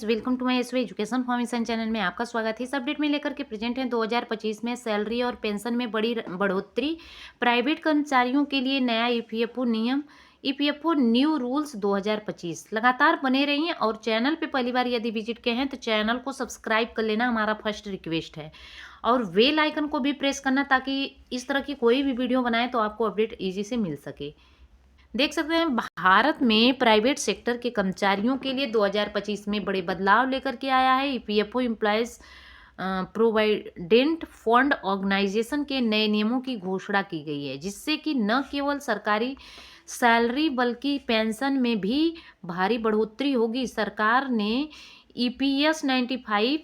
Welcome to my SV education formation channel में आपका स्वागत है। इस अपडेट में लेकर के प्रेजेंट है 2025 में सैलरी और पेंशन में बड़ी बढ़ोतरी। प्राइवेट कर्मचारियों के लिए नया ईपीएफओ नियम, ईपीएफओ न्यू रूल्स 2025। लगातार बने रहिए और चैनल पे पहली बार यदि विजिट किए हैं तो चैनल को सब्सक्राइब कर लेना हमारा फर्स्ट रिक्वेस्ट है, और बेल आइकन को भी प्रेस करना ताकि इस तरह की कोई भी वीडियो बनाए तो आपको अपडेट ईजी से मिल सके। देख सकते हैं भारत में प्राइवेट सेक्टर के कर्मचारियों के लिए 2025 में बड़े बदलाव लेकर के आया है। EPFO employees provident fund organisation के नए नियमों की घोषणा की गई है, जिससे कि न केवल सरकारी सैलरी बल्कि पेंशन में भी भारी बढ़ोतरी होगी। सरकार ने ईपीएस 95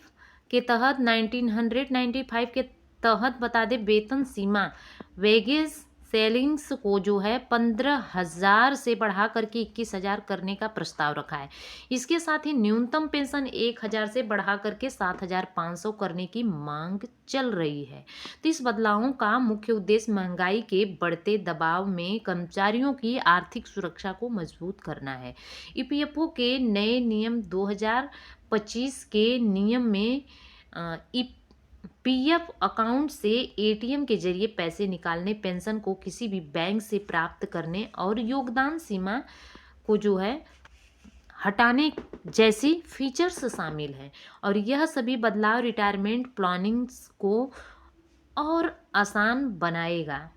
के तहत 1995 के तहत बता दें वेतन सीमा वेगेज सेलिंग्स को जो है 15,000 से बढ़ा करके 21,000 करने का प्रस्ताव रखा है। इसके साथ ही न्यूनतम पेंशन 1,000 से बढ़ा करके 7,500 करने की मांग चल रही है। तो इस बदलावों का मुख्य उद्देश्य महंगाई के बढ़ते दबाव में कर्मचारियों की आर्थिक सुरक्षा को मजबूत करना है। ईपीएफओ के नए नियम 2025 के नियम में पीएफ अकाउंट से एटीएम के जरिए पैसे निकालने, पेंशन को किसी भी बैंक से प्राप्त करने और योगदान सीमा को जो है हटाने जैसी फीचर्स शामिल हैं। और यह सभी बदलाव रिटायरमेंट प्लानिंग को और आसान बनाएगा।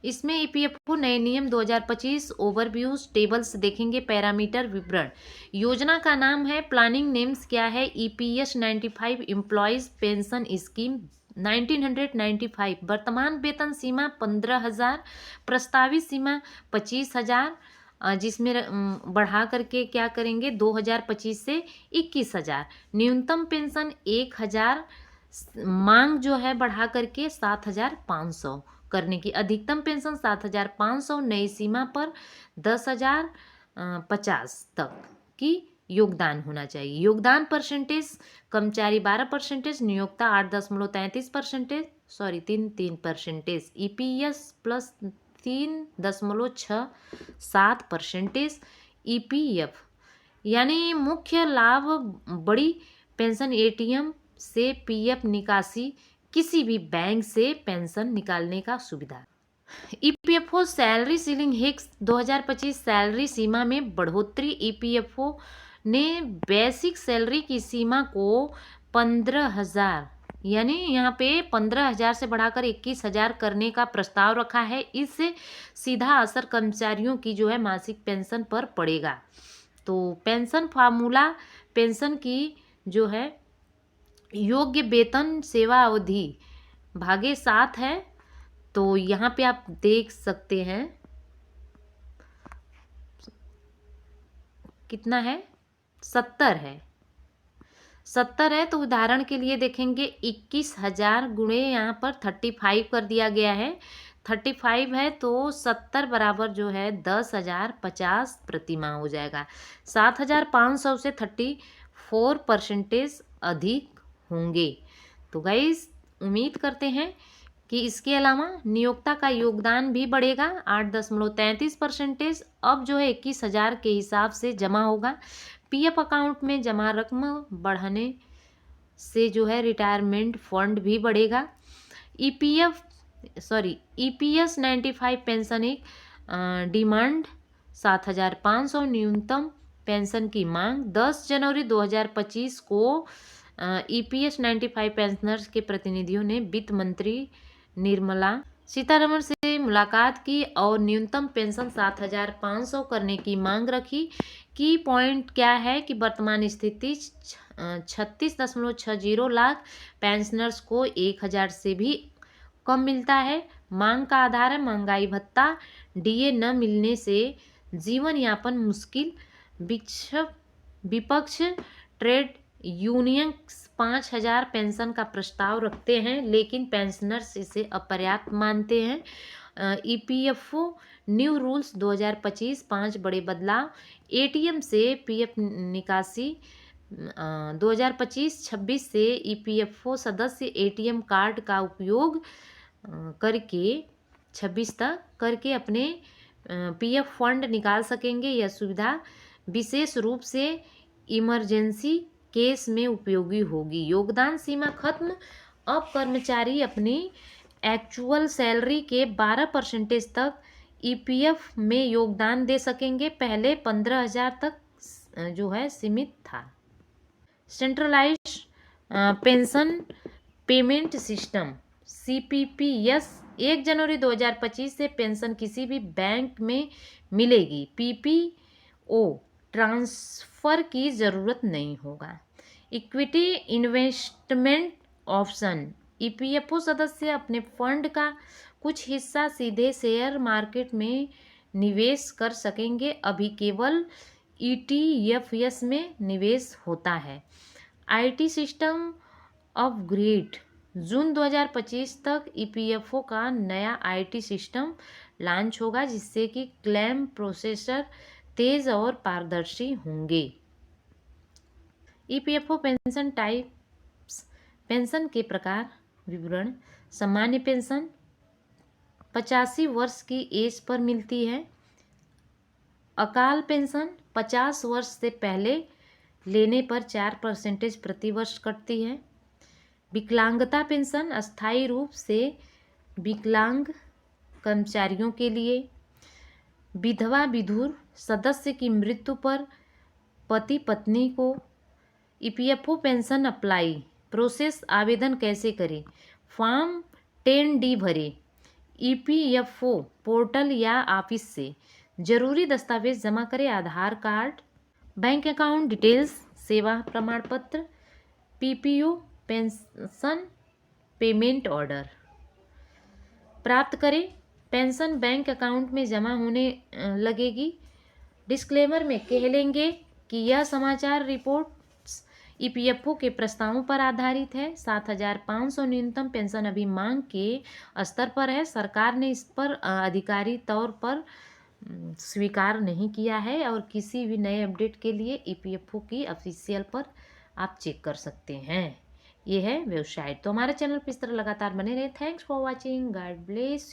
इसमें ईपीएफओ नए नियम 2025 ओवरव्यूज टेबल्स देखेंगे। पैरामीटर विवरण, योजना का नाम है, प्लानिंग नेम्स क्या है, ईपीएस 95 एम्प्लॉयज पेंशन स्कीम 1995, वर्तमान वेतन सीमा 15,000, प्रस्तावित सीमा 25,000, जिसमें बढ़ा करके क्या करेंगे 2025 से 21,000, न्यूनतम पेंशन 1,000, मांग जो है बढ़ा करके 7,500 करने की, अधिकतम पेंशन 7,500, नई सीमा पर 10,050 तक की योगदान होना चाहिए। योगदान परसेंटेज, कर्मचारी 12%, नियोक्ता 8.33%, 3% ईपीएस प्लस 3.67% ईपीएफ, यानी मुख्य लाभ बड़ी पेंशन, एटीएम से पीएफ निकासी, किसी भी बैंक से पेंशन निकालने का सुविधा। EPFO salary ceiling hikes 2025 salary सीमा में बढ़ोतरी। ईपीएफओ ने बेसिक सैलरी की सीमा को 15,000 यानी यहाँ पे 15,000 से बढ़ाकर 21,000 करने का प्रस्ताव रखा है। इससे सीधा असर कर्मचारियों की जो है मासिक पेंशन पर पड़ेगा। तो पेंशन फार्मूला, पेंशन की जो है योग्य वेतन सेवा अवधि भागे 7 है। तो यहाँ पे आप देख सकते हैं कितना है, 70 है। 70 है तो उदाहरण के लिए देखेंगे 21,000 गुणे यहाँ पर 35 कर दिया गया है। 35 है तो 70 बराबर जो है 10,050 प्रति माह हो जाएगा। 7,500 से 34% अधिक होंगे। तो गाइस उम्मीद करते हैं कि इसके अलावा नियोक्ता का योगदान भी बढ़ेगा 8.33%। अब जो है 21,000 के हिसाब से जमा होगा। पीएफ अकाउंट में जमा रकम बढ़ने से जो है रिटायरमेंट फंड भी बढ़ेगा। ईपीएस 95 पेंशन एक डिमांड 7,500, न्यूनतम पेंशन की मांग 10 जनवरी 2025 को ईपीएस 95 पेंशनर्स के प्रतिनिधियों ने वित्त मंत्री निर्मला सीतारमण से मुलाकात की और न्यूनतम पेंशन 7,500 करने की मांग रखी। की पॉइंट क्या है कि वर्तमान स्थिति 36.60 लाख पेंशनर्स को 1,000 से भी कम मिलता है। मांग का आधार है महंगाई भत्ता, डीए न मिलने से जीवन यापन मुश्किल। विपक्ष ट्रेड यूनियन 5,000 पेंशन का प्रस्ताव रखते हैं, लेकिन पेंशनर्स इसे अपर्याप्त मानते हैं। ईपीएफओ न्यू रूल्स 2025 5 बड़े बदलाव। एटीएम से पीएफ निकासी 2025-26 से ईपीएफओ सदस्य एटीएम कार्ड का उपयोग करके 26 तक करके अपने पीएफ फंड निकाल सकेंगे। यह सुविधा विशेष रूप से इमरजेंसी केस में उपयोगी होगी। योगदान सीमा खत्म, अब कर्मचारी अपनी एक्चुअल सैलरी के 12% तक ईपीएफ में योगदान दे सकेंगे। पहले 15,000 तक जो है सीमित था। सेंट्रलाइज्ड पेंशन पेमेंट सिस्टम सीपीपीएस 1 जनवरी 2025 से पेंशन किसी भी बैंक में मिलेगी। पीपीओ ट्रांसफ़र की ज़रूरत नहीं होगा। इक्विटी इन्वेस्टमेंट ऑप्शन ईपीएफओ सदस्य अपने फंड का कुछ हिस्सा सीधे शेयर मार्केट में निवेश कर सकेंगे। अभी केवल ईटीएफएस में निवेश होता है। आईटी सिस्टम अपग्रेड जून 2025 तक ईपीएफओ का नया आईटी सिस्टम लॉन्च होगा, जिससे कि क्लेम प्रोसेसर तेज और पारदर्शी होंगे। ईपीएफओ पेंशन टाइप्स, पेंशन के प्रकार विवरण। सामान्य पेंशन 85 वर्ष की एज पर मिलती है। अकाल पेंशन 50 वर्ष से पहले लेने पर 4% प्रति वर्ष कटती है। विकलांगता पेंशन अस्थायी रूप से विकलांग कर्मचारियों के लिए। विधवा विधुर सदस्य की मृत्यु पर पति पत्नी को। ईपीएफओ पेंशन अप्लाई प्रोसेस, आवेदन कैसे करें। फॉर्म 10D भरें। ईपीएफओ पोर्टल या ऑफिस से जरूरी दस्तावेज जमा करें। आधार कार्ड, बैंक अकाउंट डिटेल्स, सेवा प्रमाण पत्र, पीपीओ पेंशन पेमेंट ऑर्डर प्राप्त करें। पेंशन बैंक अकाउंट में जमा होने लगेगी। डिस्क्लेमर में कह लेंगे कि यह समाचार रिपोर्ट्स ईपीएफओ के प्रस्तावों पर आधारित है। 7,500 न्यूनतम पेंशन अभी मांग के स्तर पर है। सरकार ने इस पर आधिकारिक तौर पर स्वीकार नहीं किया है और किसी भी नए अपडेट के लिए ईपीएफओ की ऑफिशियल पर आप चेक कर सकते हैं। ये है वेबसाइट। तो हमारे चैनल पर इस तरह लगातार बने रहे। Thanks for watching. God bless.